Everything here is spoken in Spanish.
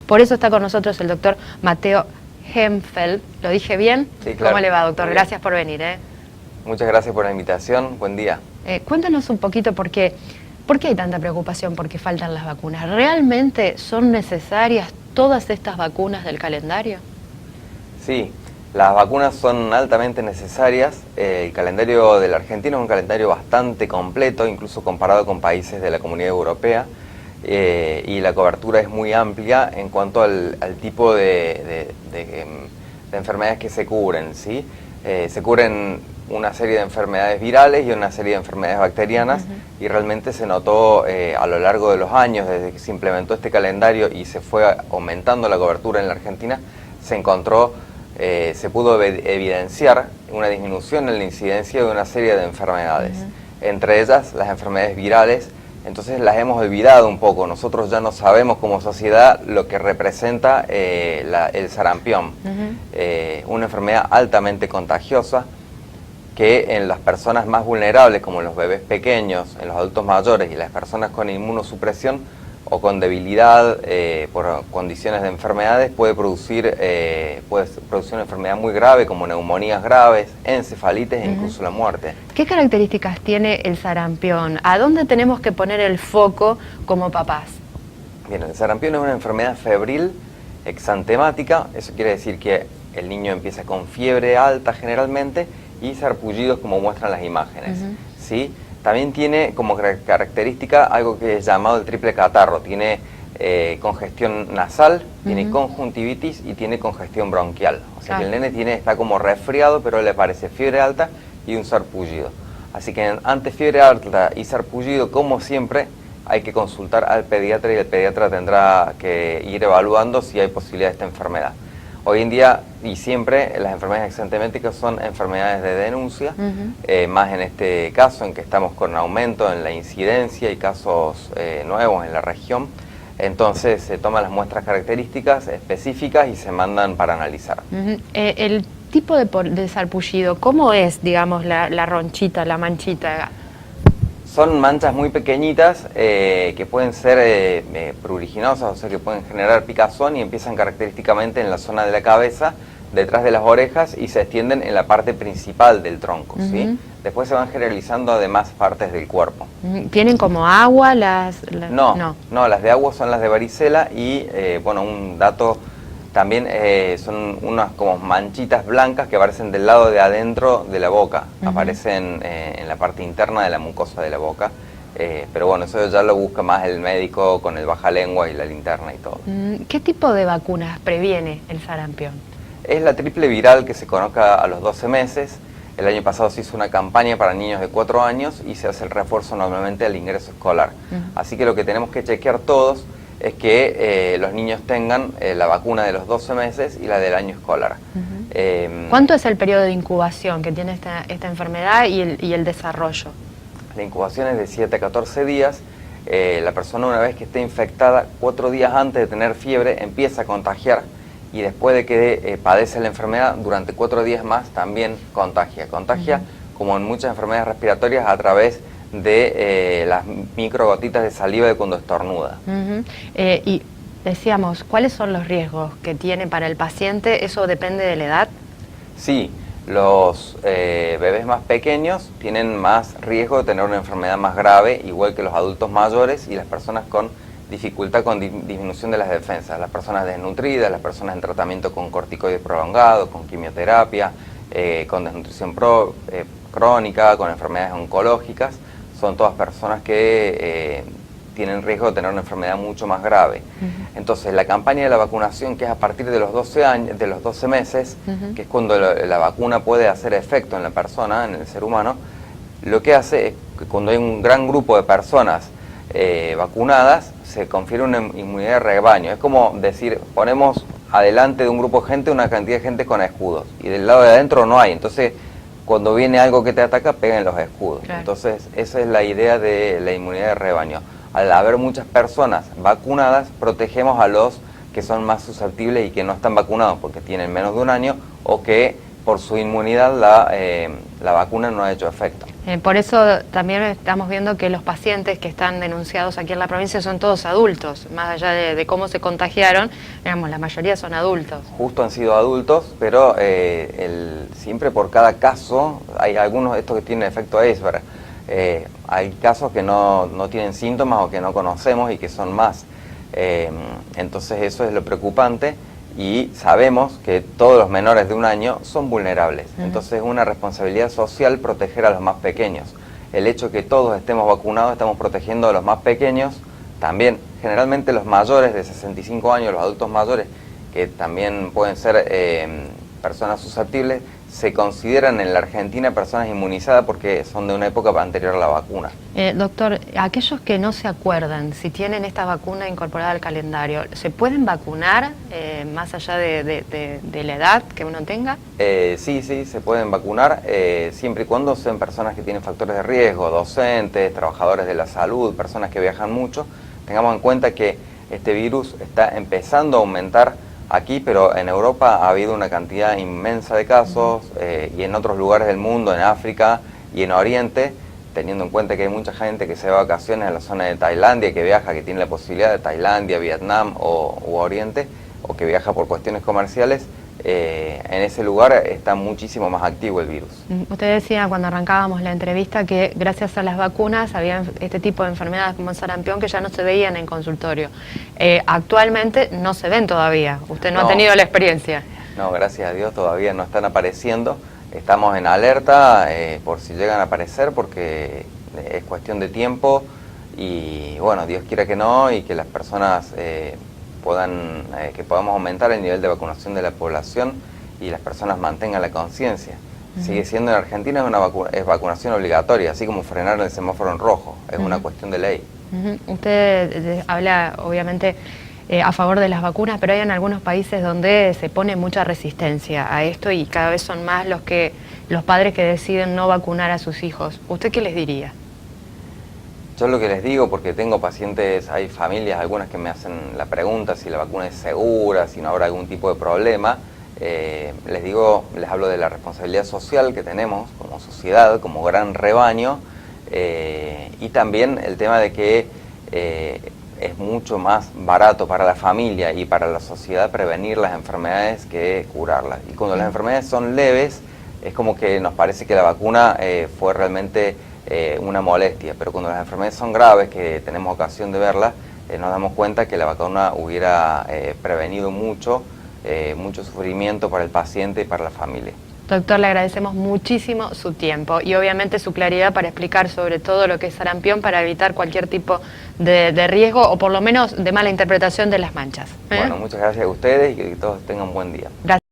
Por eso está con nosotros el doctor Mateo Hempfeld. ¿Lo dije bien? Sí, claro. ¿Cómo le va, doctor? Gracias por venir. Muchas gracias por la invitación. Buen día. Cuéntanos un poquito por qué hay tanta preocupación porque faltan las vacunas. ¿Realmente son necesarias todas estas vacunas del calendario? Sí, las vacunas son altamente necesarias. El calendario de la Argentina es un calendario bastante completo, incluso comparado con países de la Comunidad Europea. Y la cobertura es muy amplia en cuanto al tipo de enfermedades que se cubren, ¿sí? Se cubren una serie de enfermedades virales y una serie de enfermedades bacterianas, y realmente se notó a lo largo de los años, desde que se implementó este calendario y se fue aumentando la cobertura en la Argentina, se pudo evidenciar una disminución en la incidencia de una serie de enfermedades, entre ellas las enfermedades virales. Entonces las hemos olvidado un poco. Nosotros ya no sabemos como sociedad lo que representa el sarampión, una enfermedad altamente contagiosa que en las personas más vulnerables, como los bebés pequeños, en los adultos mayores y las personas con inmunosupresión o con debilidad por condiciones de enfermedades, puede producir una enfermedad muy grave, como neumonías graves, encefalitis e incluso la muerte. ¿Qué características tiene el sarampión? ¿A dónde tenemos que poner el foco como papás? Bien, el sarampión es una enfermedad febril exantemática. Eso quiere decir que el niño empieza con fiebre alta generalmente y sarpullidos, como muestran las imágenes, ¿sí? También tiene como característica algo que es llamado el triple catarro. Tiene congestión nasal, tiene conjuntivitis y tiene congestión bronquial. O sea que el nene está como resfriado, pero le aparece fiebre alta y un sarpullido. Así que ante fiebre alta y sarpullido, como siempre, hay que consultar al pediatra, y el pediatra tendrá que ir evaluando si hay posibilidad de esta enfermedad. Hoy en día y siempre las enfermedades exantemáticas son enfermedades de denuncia, más en este caso en que estamos con aumento en la incidencia y casos nuevos en la región. Entonces se toman las muestras características específicas y se mandan para analizar. El tipo de sarpullido, ¿cómo es, digamos, la ronchita, la manchita? Son manchas muy pequeñitas que pueden ser pruriginosas, o sea que pueden generar picazón, y empiezan característicamente en la zona de la cabeza, detrás de las orejas, y se extienden en la parte principal del tronco, ¿sí? Después se van generalizando a demás partes del cuerpo. ¿Tienen como agua No, las de agua son las de varicela, y bueno, un dato también son unas como manchitas blancas que aparecen del lado de adentro de la boca, aparecen en la parte interna de la mucosa de la boca, pero bueno, eso ya lo busca más el médico con el bajalengua y la linterna y todo. ¿Qué tipo de vacunas previene el sarampión? Es la triple viral que se coloca a los 12 meses. El año pasado se hizo una campaña para niños de 4 años y se hace el refuerzo normalmente al ingreso escolar. Así que lo que tenemos que chequear todos es que los niños tengan la vacuna de los 12 meses y la del año escolar. ¿Cuánto es el periodo de incubación que tiene esta enfermedad y el desarrollo? La incubación es de 7 a 14 días. La persona, una vez que esté infectada, 4 días antes de tener fiebre, empieza a contagiar, y después de que padece la enfermedad, durante 4 días más también contagia. Contagia, como en muchas enfermedades respiratorias, a través de las microgotitas de saliva de cuando estornuda. Y decíamos, ¿cuáles son los riesgos que tiene para el paciente? ¿Eso depende de la edad? Sí, los bebés más pequeños tienen más riesgo de tener una enfermedad más grave, igual que los adultos mayores y las personas con dificultad con disminución de las defensas, las personas desnutridas, las personas en tratamiento con corticoides prolongados, con quimioterapia, con desnutrición crónica, con enfermedades oncológicas. Son todas personas que tienen riesgo de tener una enfermedad mucho más grave. Entonces, la campaña de la vacunación, que es a partir de los 12 meses, que es cuando la vacuna puede hacer efecto en la persona, en el ser humano, lo que hace es que cuando hay un gran grupo de personas vacunadas, se confiere una inmunidad de rebaño. Es como decir, ponemos adelante de un grupo de gente una cantidad de gente con escudos, y del lado de adentro no hay. Entonces, cuando viene algo que te ataca, pegan los escudos. Claro. Entonces, esa es la idea de la inmunidad de rebaño. Al haber muchas personas vacunadas, protegemos a los que son más susceptibles y que no están vacunados porque tienen menos de un año, o que por su inmunidad la vacuna no ha hecho efecto. Por eso también estamos viendo que los pacientes que están denunciados aquí en la provincia son todos adultos, más allá de cómo se contagiaron, digamos, la mayoría son adultos. Justo han sido adultos, pero siempre por cada caso, hay algunos de estos que tienen efecto iceberg. Hay casos que no tienen síntomas o que no conocemos y que son más. Entonces eso es lo preocupante. Y sabemos que todos los menores de 1 año son vulnerables. Entonces es una responsabilidad social proteger a los más pequeños. El hecho de que todos estemos vacunados, estamos protegiendo a los más pequeños, también generalmente los mayores de 65 años, los adultos mayores, que también pueden ser personas susceptibles, se consideran en la Argentina personas inmunizadas porque son de una época anterior a la vacuna. Doctor, aquellos que no se acuerdan si tienen esta vacuna incorporada al calendario, ¿se pueden vacunar más allá de la edad que uno tenga? Sí, se pueden vacunar siempre y cuando sean personas que tienen factores de riesgo, docentes, trabajadores de la salud, personas que viajan mucho. Tengamos en cuenta que este virus está empezando a aumentar aquí, pero en Europa ha habido una cantidad inmensa de casos y en otros lugares del mundo, en África y en Oriente, teniendo en cuenta que hay mucha gente que se va de vacaciones en la zona de Tailandia, que viaja, que tiene la posibilidad de Tailandia, Vietnam u Oriente, o que viaja por cuestiones comerciales. En ese lugar está muchísimo más activo el virus. Usted decía cuando arrancábamos la entrevista que gracias a las vacunas había este tipo de enfermedades como el sarampión que ya no se veían en consultorio. Actualmente no se ven todavía. Usted no ha tenido la experiencia. No, gracias a Dios todavía no están apareciendo. Estamos en alerta por si llegan a aparecer porque es cuestión de tiempo y bueno, Dios quiera que no y que las personas que podamos aumentar el nivel de vacunación de la población y las personas mantengan la conciencia. Sigue siendo en Argentina es vacunación obligatoria, así como frenar el semáforo en rojo, es una cuestión de ley. Usted habla obviamente a favor de las vacunas, pero hay en algunos países donde se pone mucha resistencia a esto y cada vez son más los padres que deciden no vacunar a sus hijos. ¿Usted qué les diría? Yo lo que les digo, porque tengo pacientes, hay familias, algunas que me hacen la pregunta si la vacuna es segura, si no habrá algún tipo de problema, les hablo de la responsabilidad social que tenemos como sociedad, como gran rebaño, y también el tema de que es mucho más barato para la familia y para la sociedad prevenir las enfermedades que curarlas. Y cuando las enfermedades son leves, es como que nos parece que la vacuna fue realmente una molestia, pero cuando las enfermedades son graves, que tenemos ocasión de verlas, nos damos cuenta que la vacuna hubiera prevenido mucho sufrimiento para el paciente y para la familia. Doctor, le agradecemos muchísimo su tiempo y obviamente su claridad para explicar sobre todo lo que es sarampión para evitar cualquier tipo de riesgo o por lo menos de mala interpretación de las manchas. Bueno, muchas gracias a ustedes y que todos tengan un buen día. Gracias.